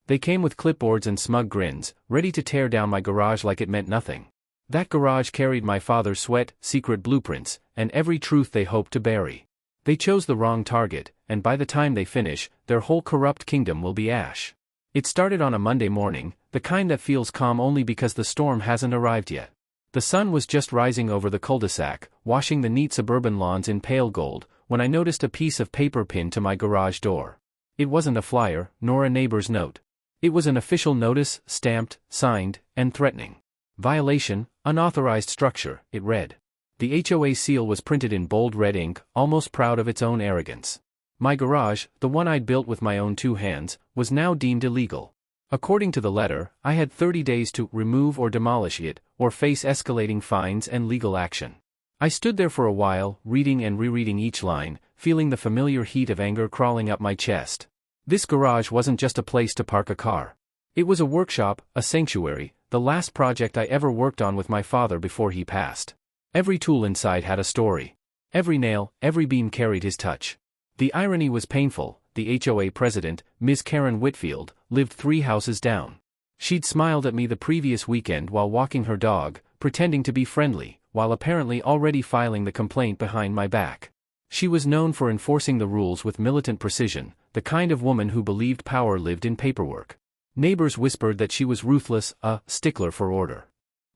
They came with clipboards and smug grins, ready to tear down my garage like it meant nothing. That garage carried my father's sweat, secret blueprints, and every truth they hoped to bury. They chose the wrong target, and by the time they finish, their whole corrupt kingdom will be ash. It started on a Monday morning, the kind that feels calm only because the storm hasn't arrived yet. The sun was just rising over the cul-de-sac, washing the neat suburban lawns in pale gold, when I noticed a piece of paper pinned to my garage door. It wasn't a flyer, nor a neighbor's note. It was an official notice, stamped, signed, and threatening. Violation, unauthorized structure, it read. The HOA seal was printed in bold red ink, almost proud of its own arrogance. My garage, the one I'd built with my own 2 hands, was now deemed illegal. According to the letter, I had 30 days to remove or demolish it, or face escalating fines and legal action. I stood there for a while, reading and rereading each line, feeling the familiar heat of anger crawling up my chest. This garage wasn't just a place to park a car. It was a workshop, a sanctuary, the last project I ever worked on with my father before he passed. Every tool inside had a story. Every nail, every beam carried his touch. The irony was painful. The HOA president, Ms. Karen Whitfield, lived 3 houses down. She'd smiled at me the previous weekend while walking her dog, pretending to be friendly, while apparently already filing the complaint behind my back. She was known for enforcing the rules with militant precision, the kind of woman who believed power lived in paperwork. Neighbors whispered that she was ruthless, a stickler for order.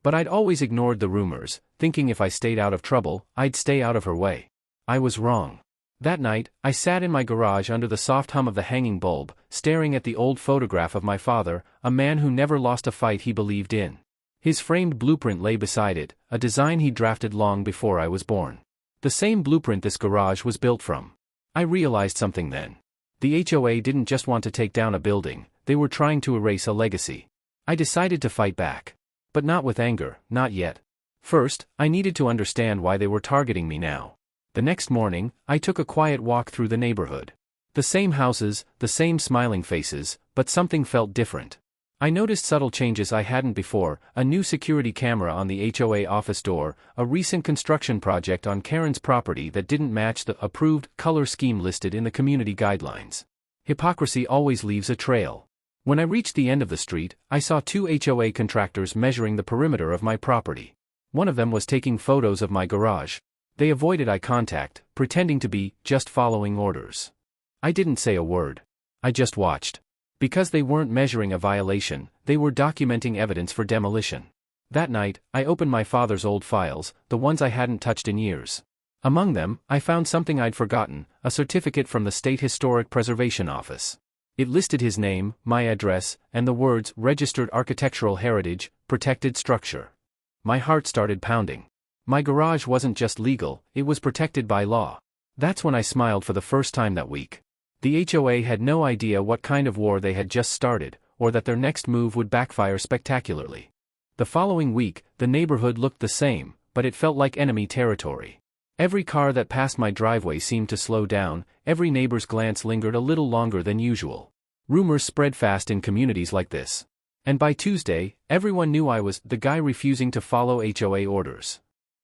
But I'd always ignored the rumors, thinking if I stayed out of trouble, I'd stay out of her way. I was wrong. That night, I sat in my garage under the soft hum of the hanging bulb, staring at the old photograph of my father, a man who never lost a fight he believed in. His framed blueprint lay beside it, a design he drafted long before I was born. The same blueprint this garage was built from. I realized something then. The HOA didn't just want to take down a building, they were trying to erase a legacy. I decided to fight back. But not with anger, not yet. First, I needed to understand why they were targeting me now. The next morning, I took a quiet walk through the neighborhood. The same houses, the same smiling faces, but something felt different. I noticed subtle changes I hadn't before, a new security camera on the HOA office door, a recent construction project on Karen's property that didn't match the approved color scheme listed in the community guidelines. Hypocrisy always leaves a trail. When I reached the end of the street, I saw 2 HOA contractors measuring the perimeter of my property. One of them was taking photos of my garage. They avoided eye contact, pretending to be just following orders. I didn't say a word. I just watched. Because they weren't measuring a violation, they were documenting evidence for demolition. That night, I opened my father's old files, the ones I hadn't touched in years. Among them, I found something I'd forgotten, a certificate from the State Historic Preservation Office. It listed his name, my address, and the words Registered Architectural Heritage, Protected Structure. My heart started pounding. My garage wasn't just legal, it was protected by law. That's when I smiled for the first time that week. The HOA had no idea what kind of war they had just started, or that their next move would backfire spectacularly. The following week, the neighborhood looked the same, but it felt like enemy territory. Every car that passed my driveway seemed to slow down, every neighbor's glance lingered a little longer than usual. Rumors spread fast in communities like this. And by Tuesday, everyone knew I was the guy refusing to follow HOA orders.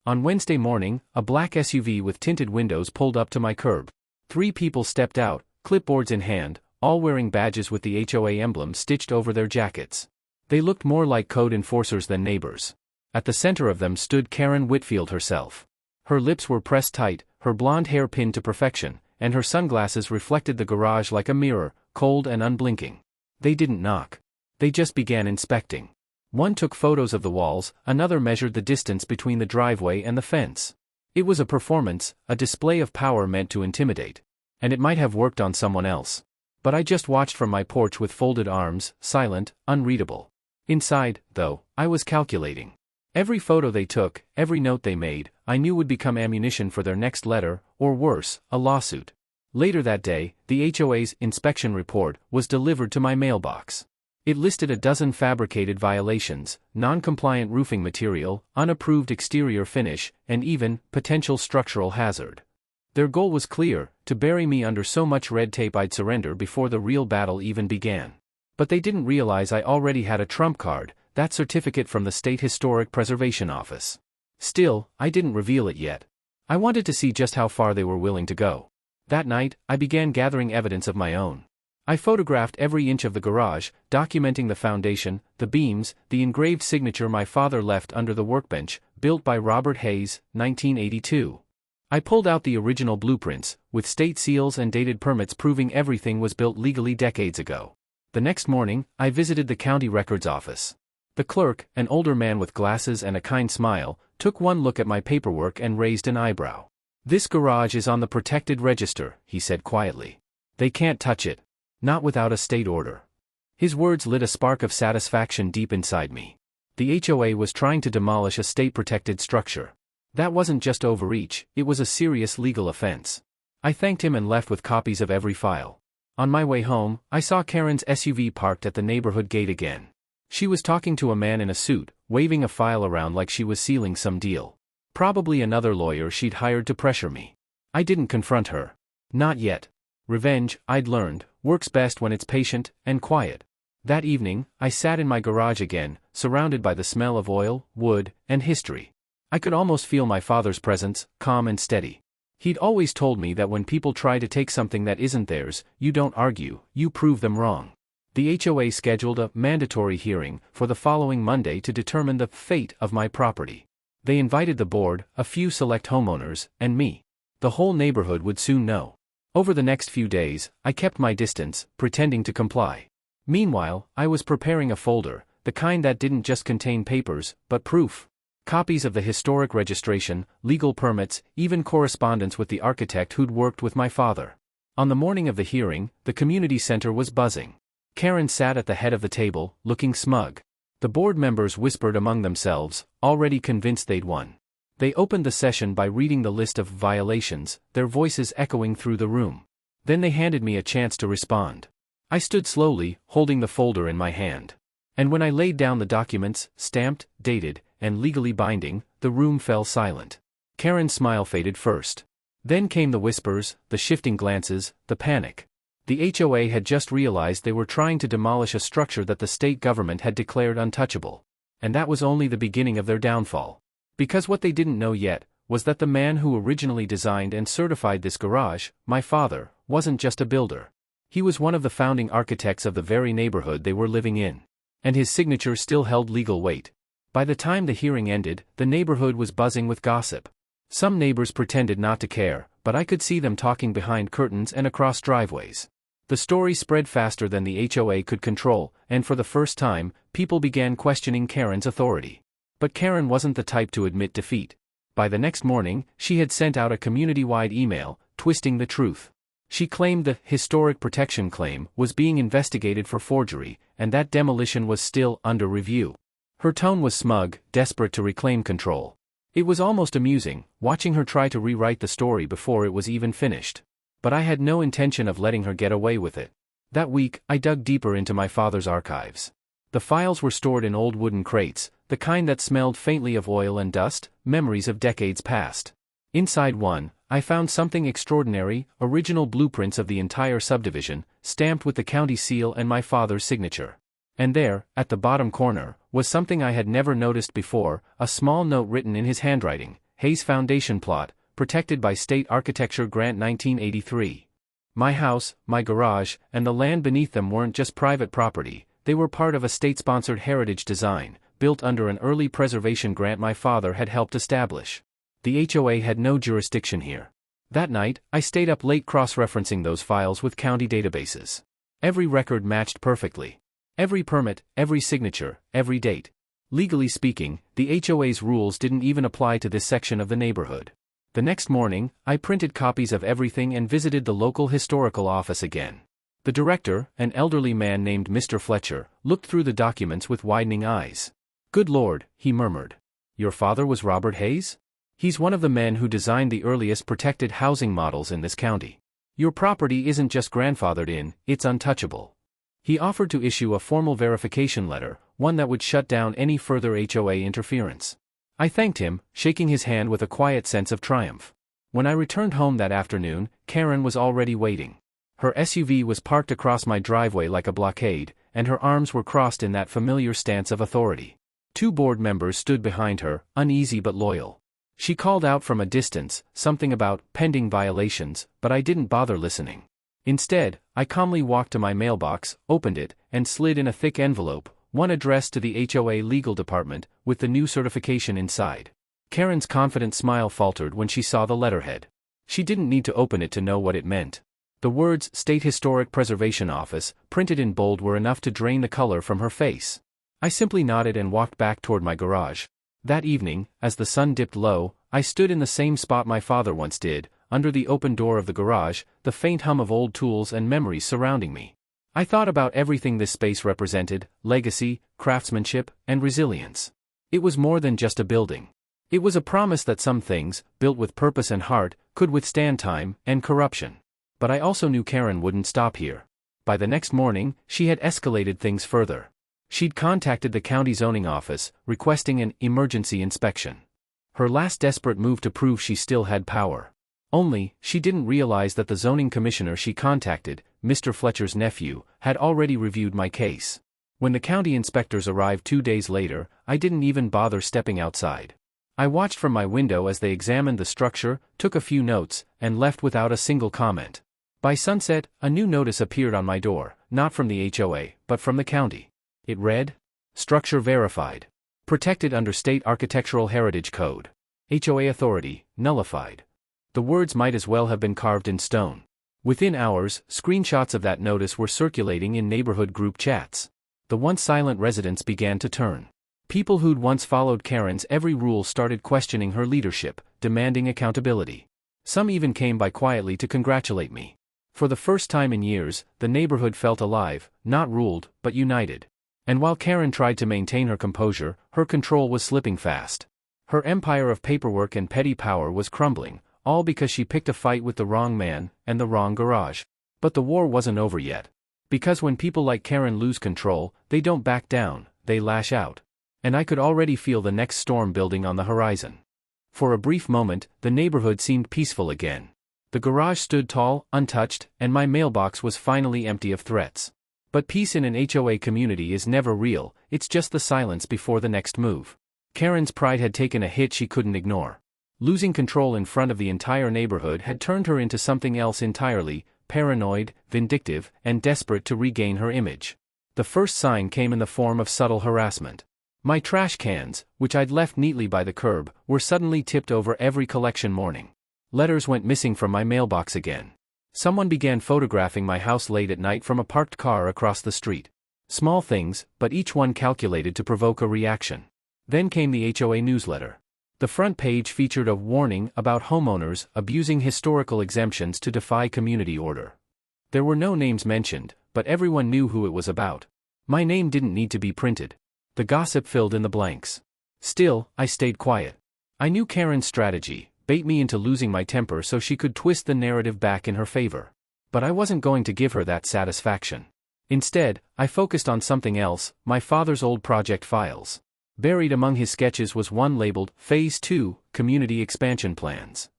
On Wednesday morning, a black SUV with tinted windows pulled up to my curb. 3 people stepped out, clipboards in hand, all wearing badges with the HOA emblem stitched over their jackets. They looked more like code enforcers than neighbors. At the center of them stood Karen Whitfield herself. Her lips were pressed tight, her blonde hair pinned to perfection, and her sunglasses reflected the garage like a mirror, cold and unblinking. They didn't knock. They just began inspecting. One took photos of the walls, another measured the distance between the driveway and the fence. It was a performance, a display of power meant to intimidate. And it might have worked on someone else. But I just watched from my porch with folded arms, silent, unreadable. Inside, though, I was calculating. Every photo they took, every note they made, I knew would become ammunition for their next letter, or worse, a lawsuit. Later that day, the HOA's inspection report was delivered to my mailbox. It listed a dozen fabricated violations, non-compliant roofing material, unapproved exterior finish, and even potential structural hazard. Their goal was clear, to bury me under so much red tape I'd surrender before the real battle even began. But they didn't realize I already had a trump card, that certificate from the State Historic Preservation Office. Still, I didn't reveal it yet. I wanted to see just how far they were willing to go. That night, I began gathering evidence of my own. I photographed every inch of the garage, documenting the foundation, the beams, the engraved signature my father left under the workbench, built by Robert Hayes, 1982. I pulled out the original blueprints, with state seals and dated permits proving everything was built legally decades ago. The next morning, I visited the county records office. The clerk, an older man with glasses and a kind smile, took one look at my paperwork and raised an eyebrow. "This garage is on the protected register," he said quietly. "They can't touch it. Not without a state order." His words lit a spark of satisfaction deep inside me. The HOA was trying to demolish a state-protected structure. That wasn't just overreach, it was a serious legal offense. I thanked him and left with copies of every file. On my way home, I saw Karen's SUV parked at the neighborhood gate again. She was talking to a man in a suit, waving a file around like she was sealing some deal. Probably another lawyer she'd hired to pressure me. I didn't confront her. Not yet. Revenge, I'd learned, works best when it's patient and quiet. That evening, I sat in my garage again, surrounded by the smell of oil, wood, and history. I could almost feel my father's presence, calm and steady. He'd always told me that when people try to take something that isn't theirs, you don't argue, you prove them wrong. The HOA scheduled a mandatory hearing for the following Monday to determine the fate of my property. They invited the board, a few select homeowners, and me. The whole neighborhood would soon know. Over the next few days, I kept my distance, pretending to comply. Meanwhile, I was preparing a folder, the kind that didn't just contain papers, but proof. Copies of the historic registration, legal permits, even correspondence with the architect who'd worked with my father. On the morning of the hearing, the community center was buzzing. Karen sat at the head of the table, looking smug. The board members whispered among themselves, already convinced they'd won. They opened the session by reading the list of violations, their voices echoing through the room. Then they handed me a chance to respond. I stood slowly, holding the folder in my hand. And when I laid down the documents, stamped, dated, and legally binding, the room fell silent. Karen's smile faded first. Then came the whispers, the shifting glances, the panic. The HOA had just realized they were trying to demolish a structure that the state government had declared untouchable. And that was only the beginning of their downfall. Because what they didn't know yet was that the man who originally designed and certified this garage, my father, wasn't just a builder. He was one of the founding architects of the very neighborhood they were living in. And his signature still held legal weight. By the time the hearing ended, the neighborhood was buzzing with gossip. Some neighbors pretended not to care, but I could see them talking behind curtains and across driveways. The story spread faster than the HOA could control, and for the first time, people began questioning Karen's authority. But Karen wasn't the type to admit defeat. By the next morning, she had sent out a community-wide email, twisting the truth. She claimed the historic protection claim was being investigated for forgery, and that demolition was still under review. Her tone was smug, desperate to reclaim control. It was almost amusing, watching her try to rewrite the story before it was even finished. But I had no intention of letting her get away with it. That week, I dug deeper into my father's archives. The files were stored in old wooden crates, the kind that smelled faintly of oil and dust, memories of decades past. Inside one, I found something extraordinary, original blueprints of the entire subdivision, stamped with the county seal and my father's signature. And there, at the bottom corner, was something I had never noticed before, a small note written in his handwriting, Hayes Foundation Plot, protected by State Architecture Grant 1983. My house, my garage, and the land beneath them weren't just private property, they were part of a state-sponsored heritage design, built under an early preservation grant my father had helped establish. The HOA had no jurisdiction here. That night, I stayed up late cross-referencing those files with county databases. Every record matched perfectly. Every permit, every signature, every date. Legally speaking, the HOA's rules didn't even apply to this section of the neighborhood. The next morning, I printed copies of everything and visited the local historical office again. The director, an elderly man named Mr. Fletcher, looked through the documents with widening eyes. "Good Lord," he murmured. "Your father was Robert Hayes? He's one of the men who designed the earliest protected housing models in this county. Your property isn't just grandfathered in, it's untouchable." He offered to issue a formal verification letter, one that would shut down any further HOA interference. I thanked him, shaking his hand with a quiet sense of triumph. When I returned home that afternoon, Karen was already waiting. Her SUV was parked across my driveway like a blockade, and her arms were crossed in that familiar stance of authority. 2 board members stood behind her, uneasy but loyal. She called out from a distance, something about pending violations, but I didn't bother listening. Instead, I calmly walked to my mailbox, opened it, and slid in a thick envelope, one addressed to the HOA legal department, with the new certification inside. Karen's confident smile faltered when she saw the letterhead. She didn't need to open it to know what it meant. The words State Historic Preservation Office, printed in bold, were enough to drain the color from her face. I simply nodded and walked back toward my garage. That evening, as the sun dipped low, I stood in the same spot my father once did, under the open door of the garage, the faint hum of old tools and memories surrounding me. I thought about everything this space represented: legacy, craftsmanship, and resilience. It was more than just a building. It was a promise that some things, built with purpose and heart, could withstand time and corruption. But I also knew Karen wouldn't stop here. By the next morning, she had escalated things further. She'd contacted the county zoning office, requesting an emergency inspection. Her last desperate move to prove she still had power. Only, she didn't realize that the zoning commissioner she contacted, Mr. Fletcher's nephew, had already reviewed my case. When the county inspectors arrived 2 days later, I didn't even bother stepping outside. I watched from my window as they examined the structure, took a few notes, and left without a single comment. By sunset, a new notice appeared on my door, not from the HOA, but from the county. It read, "Structure verified. Protected under State Architectural Heritage Code. HOA authority, nullified." The words might as well have been carved in stone. Within hours, screenshots of that notice were circulating in neighborhood group chats. The once silent residents began to turn. People who'd once followed Karen's every rule started questioning her leadership, demanding accountability. Some even came by quietly to congratulate me. For the first time in years, the neighborhood felt alive, not ruled, but united. And while Karen tried to maintain her composure, her control was slipping fast. Her empire of paperwork and petty power was crumbling, all because she picked a fight with the wrong man and the wrong garage. But the war wasn't over yet. Because when people like Karen lose control, they don't back down, they lash out. And I could already feel the next storm building on the horizon. For a brief moment, the neighborhood seemed peaceful again. The garage stood tall, untouched, and my mailbox was finally empty of threats. But peace in an HOA community is never real, it's just the silence before the next move. Karen's pride had taken a hit she couldn't ignore. Losing control in front of the entire neighborhood had turned her into something else entirely: paranoid, vindictive, and desperate to regain her image. The first sign came in the form of subtle harassment. My trash cans, which I'd left neatly by the curb, were suddenly tipped over every collection morning. Letters went missing from my mailbox again. Someone began photographing my house late at night from a parked car across the street. Small things, but each one calculated to provoke a reaction. Then came the HOA newsletter. The front page featured a warning about homeowners abusing historical exemptions to defy community order. There were no names mentioned, but everyone knew who it was about. My name didn't need to be printed. The gossip filled in the blanks. Still, I stayed quiet. I knew Karen's strategy: bait me into losing my temper so she could twist the narrative back in her favor. But I wasn't going to give her that satisfaction. Instead, I focused on something else: my father's old project files. Buried among his sketches was one labeled Phase 2, Community Expansion Plans.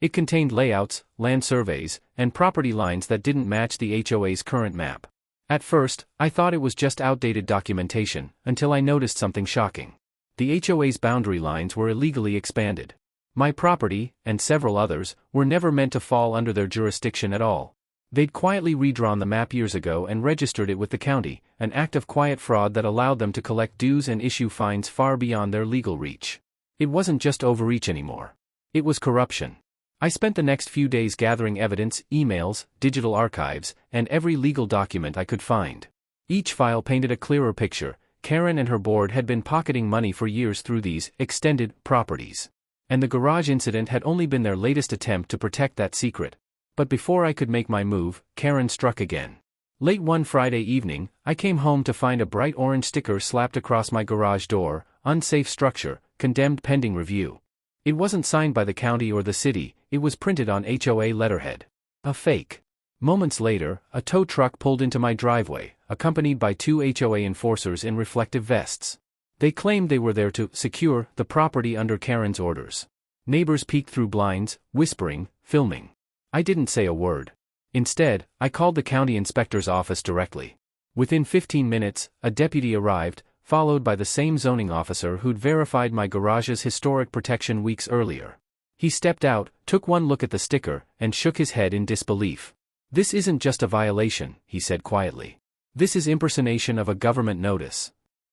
It contained layouts, land surveys, and property lines that didn't match the HOA's current map. At first, I thought it was just outdated documentation, until I noticed something shocking. The HOA's boundary lines were illegally expanded. My property, and several others, were never meant to fall under their jurisdiction at all. They'd quietly redrawn the map years ago and registered it with the county, an act of quiet fraud that allowed them to collect dues and issue fines far beyond their legal reach. It wasn't just overreach anymore. It was corruption. I spent the next few days gathering evidence, emails, digital archives, and every legal document I could find. Each file painted a clearer picture: Karen and her board had been pocketing money for years through these extended properties. And the garage incident had only been their latest attempt to protect that secret. But before I could make my move, Karen struck again. Late one Friday evening, I came home to find a bright orange sticker slapped across my garage door: unsafe structure, condemned pending review. It wasn't signed by the county or the city, it was printed on HOA letterhead. A fake. Moments later, a tow truck pulled into my driveway, accompanied by 2 HOA enforcers in reflective vests. They claimed they were there to secure the property under Karen's orders. Neighbors peeked through blinds, whispering, filming. I didn't say a word. Instead, I called the county inspector's office directly. Within 15 minutes, a deputy arrived, followed by the same zoning officer who'd verified my garage's historic protection weeks earlier. He stepped out, took one look at the sticker, and shook his head in disbelief. "This isn't just a violation," he said quietly. "This is impersonation of a government notice."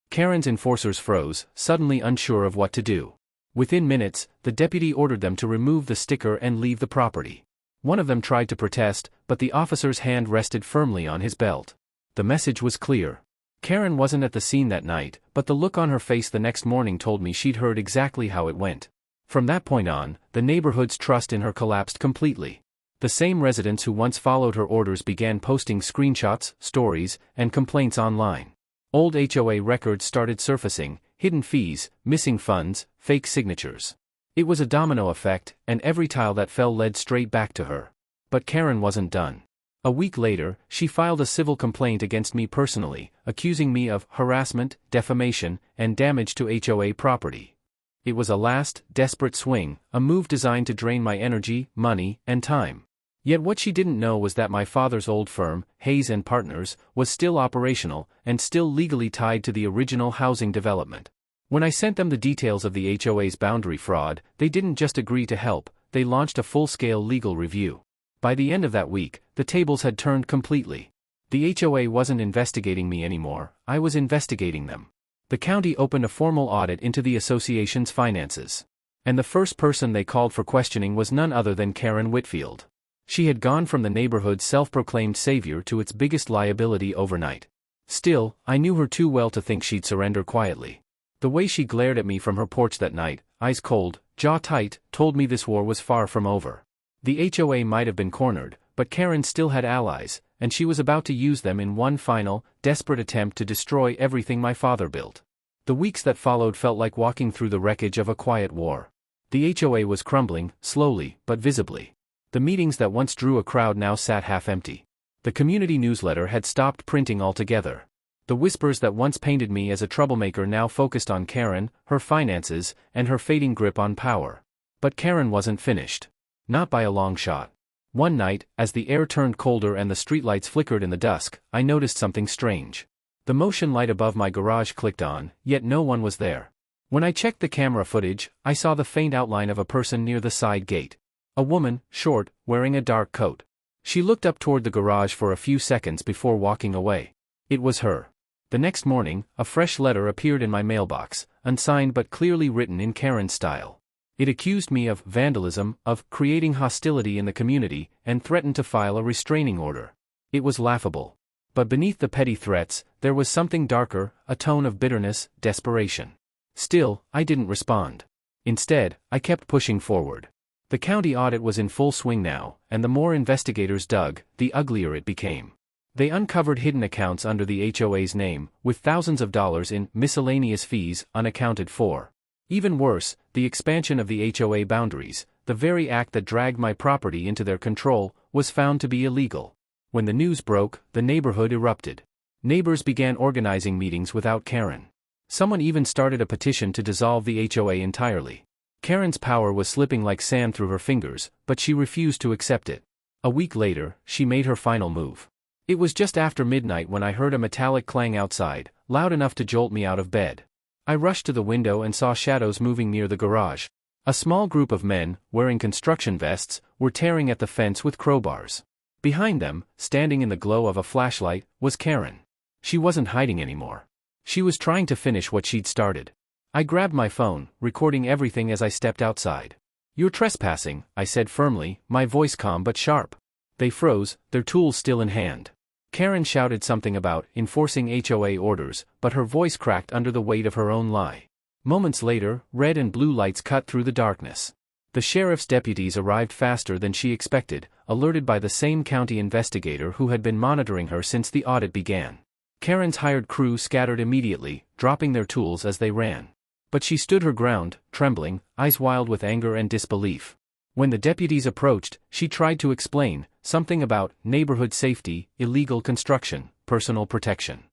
Karen's enforcers froze, suddenly unsure of what to do. Within minutes, the deputy ordered them to remove the sticker and leave the property. One of them tried to protest, but the officer's hand rested firmly on his belt. The message was clear. Karen wasn't at the scene that night, but the look on her face the next morning told me she'd heard exactly how it went. From that point on, the neighborhood's trust in her collapsed completely. The same residents who once followed her orders began posting screenshots, stories, and complaints online. Old HOA records started surfacing: hidden fees, missing funds, fake signatures. It was a domino effect, and every tile that fell led straight back to her. But Karen wasn't done. A week later, she filed a civil complaint against me personally, accusing me of harassment, defamation, and damage to HOA property. It was a last, desperate swing, a move designed to drain my energy, money, and time. Yet what she didn't know was that my father's old firm, Hayes & Partners, was still operational, and still legally tied to the original housing development. When I sent them the details of the HOA's boundary fraud, they didn't just agree to help, they launched a full-scale legal review. By the end of that week, the tables had turned completely. The HOA wasn't investigating me anymore, I was investigating them. The county opened a formal audit into the association's finances. And the first person they called for questioning was none other than Karen Whitfield. She had gone from the neighborhood's self-proclaimed savior to its biggest liability overnight. Still, I knew her too well to think she'd surrender quietly. The way she glared at me from her porch that night, eyes cold, jaw tight, told me this war was far from over. The HOA might have been cornered, but Karen still had allies, and she was about to use them in one final, desperate attempt to destroy everything my father built. The weeks that followed felt like walking through the wreckage of a quiet war. The HOA was crumbling, slowly, but visibly. The meetings that once drew a crowd now sat half empty. The community newsletter had stopped printing altogether. The whispers that once painted me as a troublemaker now focused on Karen, her finances, and her fading grip on power. But Karen wasn't finished. Not by a long shot. One night, as the air turned colder and the streetlights flickered in the dusk, I noticed something strange. The motion light above my garage clicked on, yet no one was there. When I checked the camera footage, I saw the faint outline of a person near the side gate. A woman, short, wearing a dark coat. She looked up toward the garage for a few seconds before walking away. It was her. The next morning, a fresh letter appeared in my mailbox, unsigned but clearly written in Karen's style. It accused me of vandalism, of creating hostility in the community, and threatened to file a restraining order. It was laughable. But beneath the petty threats, there was something darker, a tone of bitterness, desperation. Still, I didn't respond. Instead, I kept pushing forward. The county audit was in full swing now, and the more investigators dug, the uglier it became. They uncovered hidden accounts under the HOA's name, with thousands of dollars in miscellaneous fees unaccounted for. Even worse, the expansion of the HOA boundaries, the very act that dragged my property into their control, was found to be illegal. When the news broke, the neighborhood erupted. Neighbors began organizing meetings without Karen. Someone even started a petition to dissolve the HOA entirely. Karen's power was slipping like sand through her fingers, but she refused to accept it. A week later, she made her final move. It was just after midnight when I heard a metallic clang outside, loud enough to jolt me out of bed. I rushed to the window and saw shadows moving near the garage. A small group of men, wearing construction vests, were tearing at the fence with crowbars. Behind them, standing in the glow of a flashlight, was Karen. She wasn't hiding anymore. She was trying to finish what she'd started. I grabbed my phone, recording everything as I stepped outside. "You're trespassing," I said firmly, my voice calm but sharp. They froze, their tools still in hand. Karen shouted something about enforcing HOA orders, but her voice cracked under the weight of her own lie. Moments later, red and blue lights cut through the darkness. The sheriff's deputies arrived faster than she expected, alerted by the same county investigator who had been monitoring her since the audit began. Karen's hired crew scattered immediately, dropping their tools as they ran. But she stood her ground, trembling, eyes wild with anger and disbelief. When the deputies approached, she tried to explain, something about neighborhood safety, illegal construction, personal protection.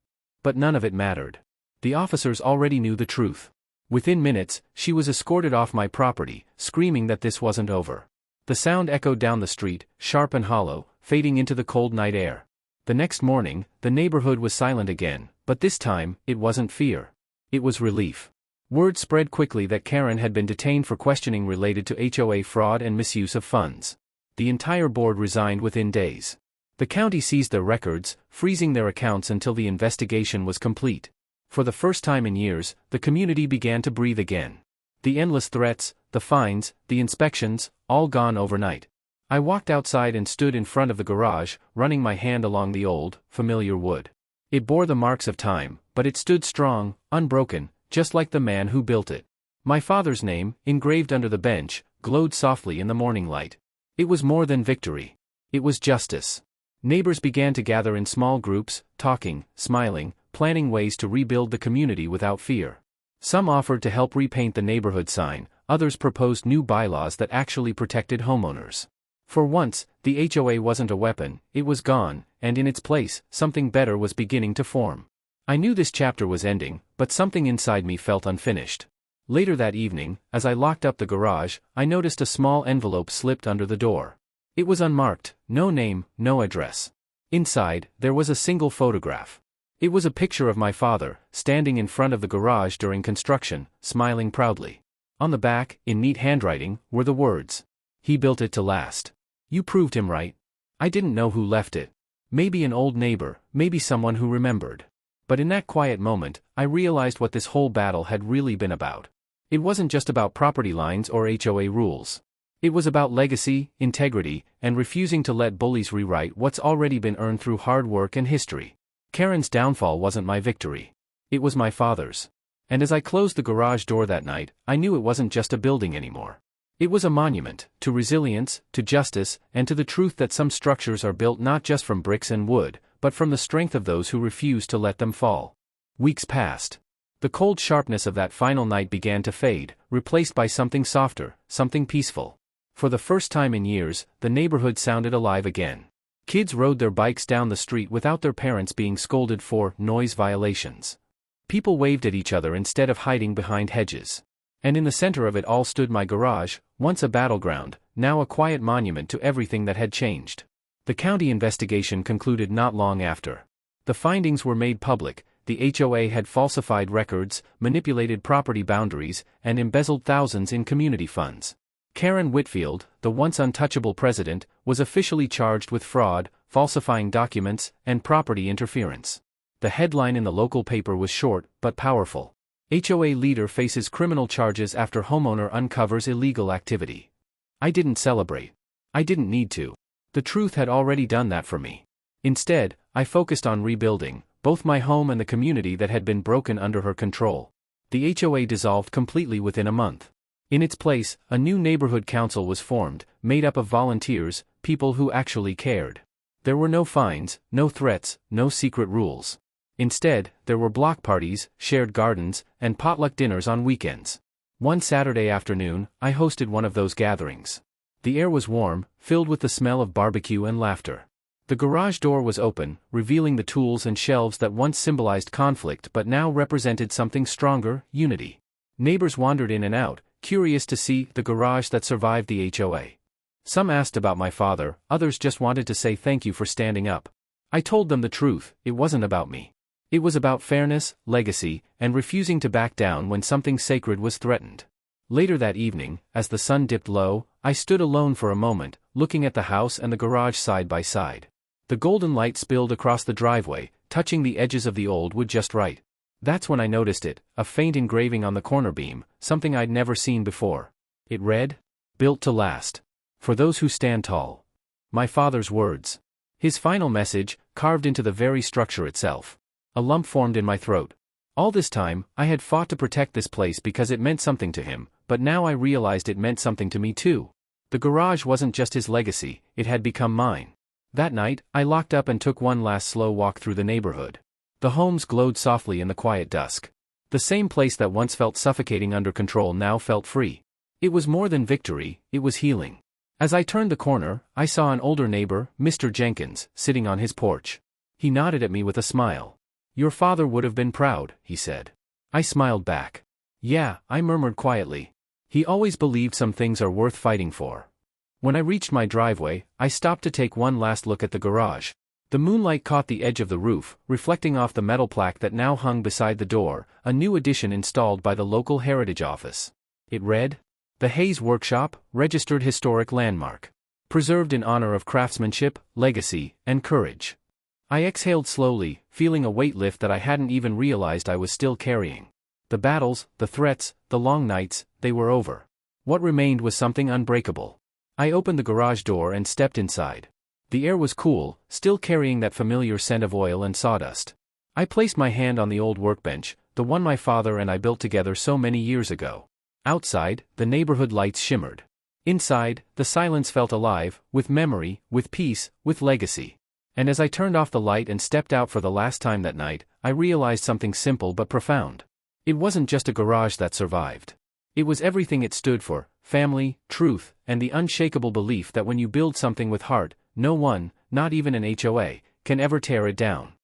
But none of it mattered. The officers already knew the truth. Within minutes, she was escorted off my property, screaming that this wasn't over. The sound echoed down the street, sharp and hollow, fading into the cold night air. The next morning, the neighborhood was silent again, but this time, it wasn't fear. It was relief. Word spread quickly that Karen had been detained for questioning related to HOA fraud and misuse of funds. The entire board resigned within days. The county seized their records, freezing their accounts until the investigation was complete. For the first time in years, the community began to breathe again. The endless threats, the fines, the inspections, all gone overnight. I walked outside and stood in front of the garage, running my hand along the old, familiar wood. It bore the marks of time, but it stood strong, unbroken, just like the man who built it. My father's name, engraved under the bench, glowed softly in the morning light. It was more than victory. It was justice. Neighbors began to gather in small groups, talking, smiling, planning ways to rebuild the community without fear. Some offered to help repaint the neighborhood sign, others proposed new bylaws that actually protected homeowners. For once, the HOA wasn't a weapon, it was gone, and in its place, something better was beginning to form. I knew this chapter was ending, but something inside me felt unfinished. Later that evening, as I locked up the garage, I noticed a small envelope slipped under the door. It was unmarked, no name, no address. Inside, there was a single photograph. It was a picture of my father, standing in front of the garage during construction, smiling proudly. On the back, in neat handwriting, were the words, "He built it to last. You proved him right." I didn't know who left it. Maybe an old neighbor, maybe someone who remembered. But in that quiet moment, I realized what this whole battle had really been about. It wasn't just about property lines or HOA rules. It was about legacy, integrity, and refusing to let bullies rewrite what's already been earned through hard work and history. Karen's downfall wasn't my victory. It was my father's. And as I closed the garage door that night, I knew it wasn't just a building anymore. It was a monument, to resilience, to justice, and to the truth that some structures are built not just from bricks and wood, but from the strength of those who refuse to let them fall. Weeks passed. The cold sharpness of that final night began to fade, replaced by something softer, something peaceful. For the first time in years, the neighborhood sounded alive again. Kids rode their bikes down the street without their parents being scolded for noise violations. People waved at each other instead of hiding behind hedges. And in the center of it all stood my garage, once a battleground, now a quiet monument to everything that had changed. The county investigation concluded not long after. The findings were made public. The HOA had falsified records, manipulated property boundaries, and embezzled thousands in community funds. Karen Whitfield, the once untouchable president, was officially charged with fraud, falsifying documents, and property interference. The headline in the local paper was short, but powerful. HOA leader faces criminal charges after homeowner uncovers illegal activity. I didn't celebrate. I didn't need to. The truth had already done that for me. Instead, I focused on rebuilding, both my home and the community that had been broken under her control. The HOA dissolved completely within a month. In its place, a new neighborhood council was formed, made up of volunteers, people who actually cared. There were no fines, no threats, no secret rules. Instead, there were block parties, shared gardens, and potluck dinners on weekends. One Saturday afternoon, I hosted one of those gatherings. The air was warm, filled with the smell of barbecue and laughter. The garage door was open, revealing the tools and shelves that once symbolized conflict but now represented something stronger, unity. Neighbors wandered in and out, curious to see the garage that survived the HOA. Some asked about my father, others just wanted to say thank you for standing up. I told them the truth, it wasn't about me. It was about fairness, legacy, and refusing to back down when something sacred was threatened. Later that evening, as the sun dipped low, I stood alone for a moment, looking at the house and the garage side by side. The golden light spilled across the driveway, touching the edges of the old wood just right. That's when I noticed it, a faint engraving on the corner beam, something I'd never seen before. It read, "Built to last. For those who stand tall." My father's words. His final message, carved into the very structure itself. A lump formed in my throat. All this time, I had fought to protect this place because it meant something to him, but now I realized it meant something to me too. The garage wasn't just his legacy, it had become mine. That night, I locked up and took one last slow walk through the neighborhood. The homes glowed softly in the quiet dusk. The same place that once felt suffocating under control now felt free. It was more than victory, it was healing. As I turned the corner, I saw an older neighbor, Mr. Jenkins, sitting on his porch. He nodded at me with a smile. "Your father would have been proud," he said. I smiled back. "Yeah," I murmured quietly. "He always believed some things are worth fighting for." When I reached my driveway, I stopped to take one last look at the garage. The moonlight caught the edge of the roof, reflecting off the metal plaque that now hung beside the door, a new addition installed by the local heritage office. It read, "The Hayes Workshop, Registered Historic Landmark. preserved in honor of craftsmanship, legacy, and courage. I exhaled slowly, feeling a weight lift that I hadn't even realized I was still carrying. The battles, the threats, the long nights, they were over. What remained was something unbreakable. I opened the garage door and stepped inside. The air was cool, still carrying that familiar scent of oil and sawdust. I placed my hand on the old workbench, the one my father and I built together so many years ago. Outside, the neighborhood lights shimmered. Inside, the silence felt alive, with memory, with peace, with legacy. And as I turned off the light and stepped out for the last time that night, I realized something simple but profound. It wasn't just a garage that survived. It was everything it stood for: family, truth, and the unshakable belief that when you build something with heart, no one, not even an HOA, can ever tear it down.